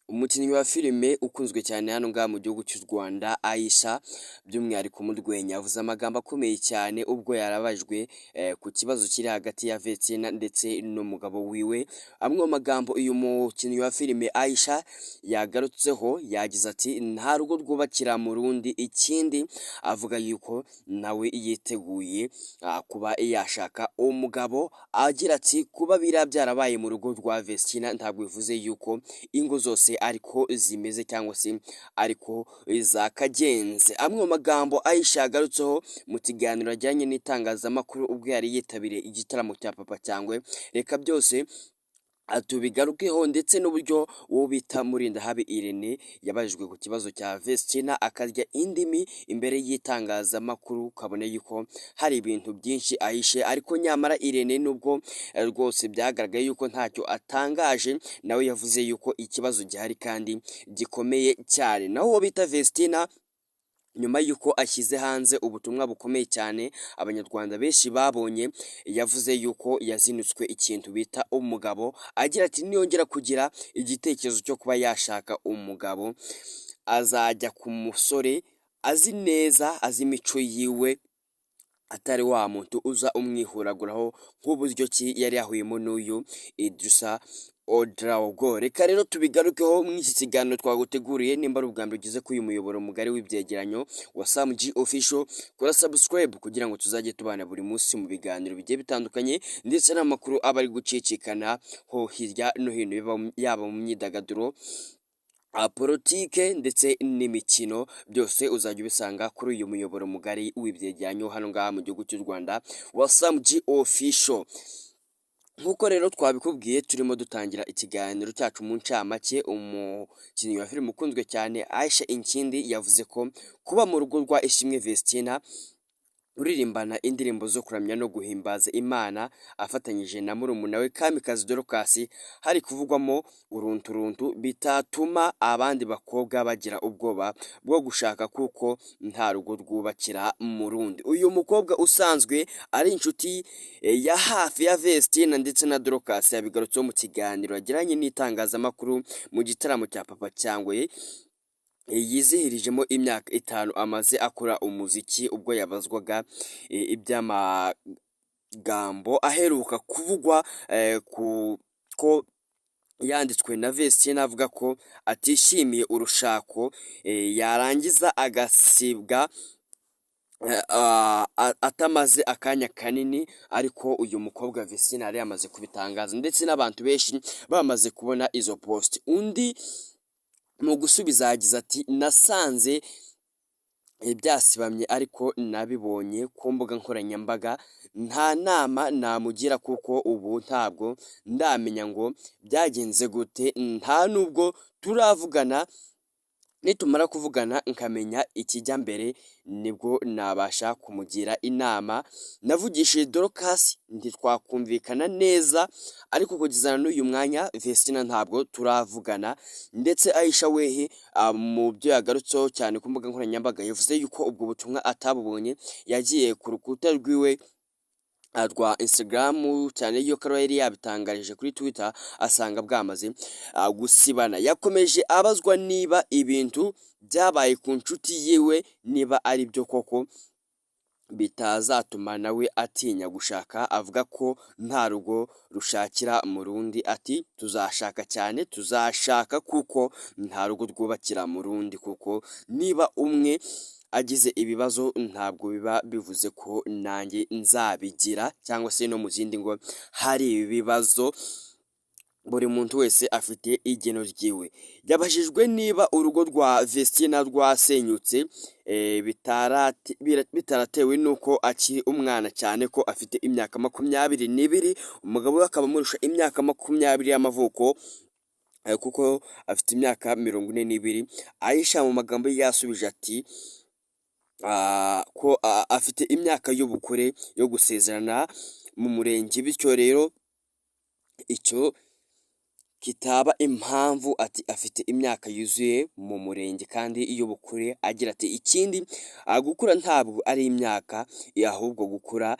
Umukinnyi wa filime ukunzwe cyane hano ngaha mu gihugu cy'u Rwanda Aisha by'umwihariko mu rwenya yavuze amagambo akomeye cyane ubwo yarabajwe ku kibazo kiri hagati ya Vetsina ndetse n'umugabo wiwe. Amwe mu magambo uyu mukinnyi wa filime Aisha yagarutseho yagize ati nta rugo rwubakira mu rundi, ikindi avuga yuko nawe yiteguye kuba yashaka umugabo, agira ati kuba biriya byarabaye mu rugo rwa Vetsina ntabwo bivuze yuko ingo zose ariko zimeze cyangwa se ariko zakagenze. Amwe mu magambo Aisha yagarutseho mu kiganiro ajyanye n'itangazamakuru ubwo yari yitabiriye igitaramo cya Papa Cyangwe, reka byose tubigarukeho ndetse n'uburyo uwo bita Murindahabi Irene yabajijwe ku kibazo cya Vetsina akarya indimi imbere y'itangazamakuru, kabone yuko hari ibintu byinshi ahishe, ariko nyamara Irene nubwo rwose byagaragaye yuko ntacyo atangaje, nawe yavuze yuko ikibazo gihari kandi gikomeye cyane. Naho uwo bita Vetsina nyuma y'uko ashyize hanze ubutumwa bukomeye cyane abanyarwanda benshi babonye, yavuze yuko yazinutswe ikintu bita umugabo, agira ati niyongera kugira igitekerezo cyo kuba yashaka umugabo azajya ku musore azi neza, azi imico yiwe, atari wa muntu uza umwihuraguraho nk'uburyo ki yari yahuyemo n'uyu Idrissa Odraogo. Reka rero tubigarukeho muri iki kiganiro twaguteguriye. Nimba ari ubwa mbere ugeze kuri uyu muyoboro mugari w'ibyegeranyo wa Sam G Official, kora subscribe kugira ngo tuzajye tubana buri munsi mu biganiro bigiye bitandukanye ndetse n'amakuru aba ari gucicikana ho hirya no hino, yaba mu myidagaduro, politike ndetse n'imikino, byose uzajya ubisanga kuri uyu muyoboro mugari w'ibyegeranyo hano ngaha mu gihugu cy'u Rwanda wa Sam G Official. Nk'uko rero twabikubwiye turimo dutangira ikiganiro cyacu mu ncamake, umukinnyi wa filime ukunzwe cyane Aisha Inkindi yavuze ko kuba mu rugo rwa Ishimwe Vetsina uririmbana indirimbo zo kuramya no guhimbaza Imana afatanyije na murumuna we Kamikazi Dorcas hari kuvugwamo urunturuntu bitatuma abandi bakobwa bagira ubwoba bwo gushaka kuko nta rugo rwubakira mu rundi. Uyu mukobwa usanzwe ari inshuti ya hafi ya Vetsina ndetse na Dorcas yabigarutseho mu kiganiro yagiranye n'itangazamakuru mu gitaramo cya Papa Cyangwe yizihirijemo imyaka 5 amaze akora umuziki, ubwo yabazwaga iby'amagambo aheruka kuvugwa ko yanditswe na Vetsina avuga ko atishimiye urushako yarangiza agasibwa atamaze akanya kanini, ariko uyu mukobwa Vetsina yari yamaze kubitangaza ndetse n'abantu benshi bamaze kubona izo post. Undi mu gusubiza yagize ati nasanze byasibamye ariko nabibonye ku mbuga nkoranyambaga, nta nama namugira kuko ubu ntabwo ndamenya ngo byagenze gute, nta nubwo turavugana, nitumara kuvugana nkamenya ikijya mbere nibwo nabasha kumugira inama. Navugishije Dorcas ntitwakumvikana neza, ariko kugezana n'uyu mwanya Vetsina ntabwo turavugana. Ndetse Aisha wehe mu byo yagarutseho cyane ku mbuga nkoranyambaga yavuze yuko ubwo butumwa atabubonye, yagiye ku rukuta rwiwe rwa Instagram cyane yuko yari yabitangarije kuri Twitter asanga bwamaze gusibana. Yakomeje abazwa niba ibintu byabaye ku nshuti yiwe niba ari byo koko bitazatuma nawe atinya gushaka, avuga ko nta rugo rushakira mu rundi, ati tuzashaka cyane, tuzashaka kuko nta rugo rwubakira mu rundi, kuko niba umwe agize ibibazo ntabwo biba bivuze ko nanjye nzabigira, cyangwa se no mu zindi ngo hari ibibazo, buri muntu wese afite igeno ryiwe. Yabajijwe niba urugo rwa Vetsina rwasenyutse bitaratewe nuko akiri umwana, cyane ko afite imyaka 22, umugabo we akaba amurusha imyaka 20 y'amavuko kuko afite imyaka 42. Aisha mu magambo ye yasubije ati ko afite imyaka y'ubukure yo gusezerana mu murenge, bityo rero icyo kitaba impamvu ati afite imyaka yuzuye mu murenge kandi y'ubukure. Agira ati ikindi gukura ntabwo ari imyaka, ahubwo gukura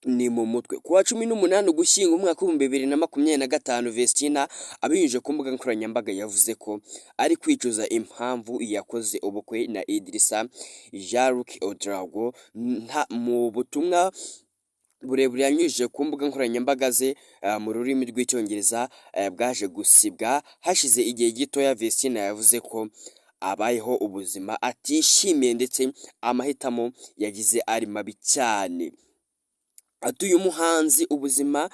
ni mu mutwe. Ku wa 18 Ugushyingo umwaka w'ibihumbi 2025, Vestina abinyujije ku mbuga nkoranyambaga yavuze ko ari kwicuza impamvu yakoze ubukwe na Idrissa Jean-Luc Ouedraogo. Mu butumwa burebure yanyujije ku mbuga nkoranyambaga ze mu rurimi rw'icyongereza bwaje gusibwa hashize igihe gitoya, Vestina yavuze ko abayeho ubuzima atishimiye ndetse amahitamo yagize ari mabi cyane. Ati uyu muhanzi ubuzima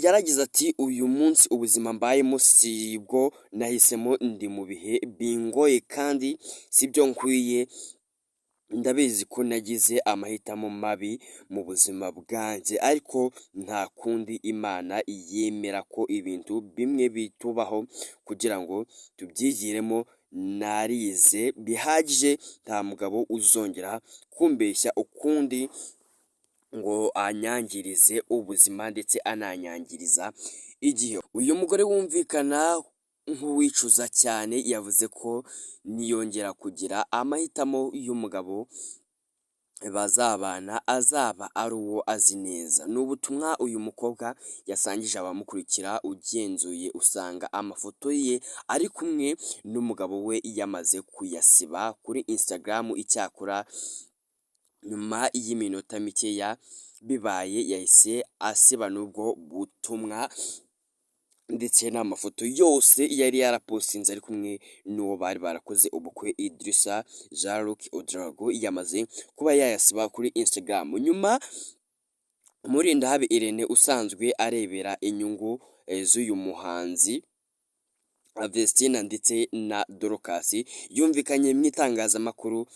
yaragize ati uyu munsi ubuzima mbayemo si bwo nahisemo, ndi mu bihe bingoye kandi si byo nkwiye. Ndabizi ko nagize amahitamo mabi mu buzima bwanjye, ariko nta kundi Imana yemera ko ibintu bimwe bitubaho kugira ngo tubyigiremo. Narize bihagije, nta mugabo uzongera kumbeshya ukundi ngo anyangirize ubuzima ndetse ananyangiriza igihe. Uyu mugore wumvikana nk'uwicuza cyane yavuze ko niyongera kugira amahitamo y'umugabo bazabana azaba ari uwo azi neza. Ni ubutumwa uyu mukobwa yasangije abamukurikira, ugenzuye usanga amafoto ye ari kumwe n'umugabo we yamaze kuyasiba kuri Instagram. Icyakora nyuma y'iminota mikeya bibaye yahise asiba n'ubwo butumwa ndetse n'amafoto yose yari yarapostinze ari kumwe n'uwo bari barakoze ubukwe. Idrissa Jean-Luc Ouedraogo yamaze kuba yayasiba kuri Instagram. Nyuma Murindahabi Irene usanzwe arebera inyungu z'uyu muhanzi Vestina ndetse na Dorcas yumvikanye mu itangazamakuru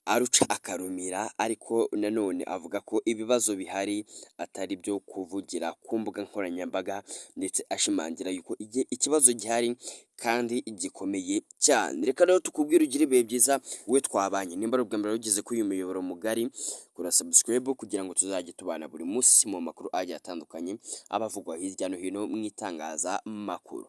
aruca akarumira, ariko nanone avuga ko ibibazo bihari atari byo kuvugira ku mbuga nkoranyambaga, ndetse ashimangira yuko ikibazo gihari kandi gikomeye cyane. Reka rero tukubwire ugire ibihe byiza we twabanye. Nimba ari ubwa mbere ugeze kuri uyu muyoboro mugari, kora subscribe kugira ngo tuzajye tubana buri munsi mu makuru agiye atandukanye abavugwa hirya no hino mu itangazamakuru.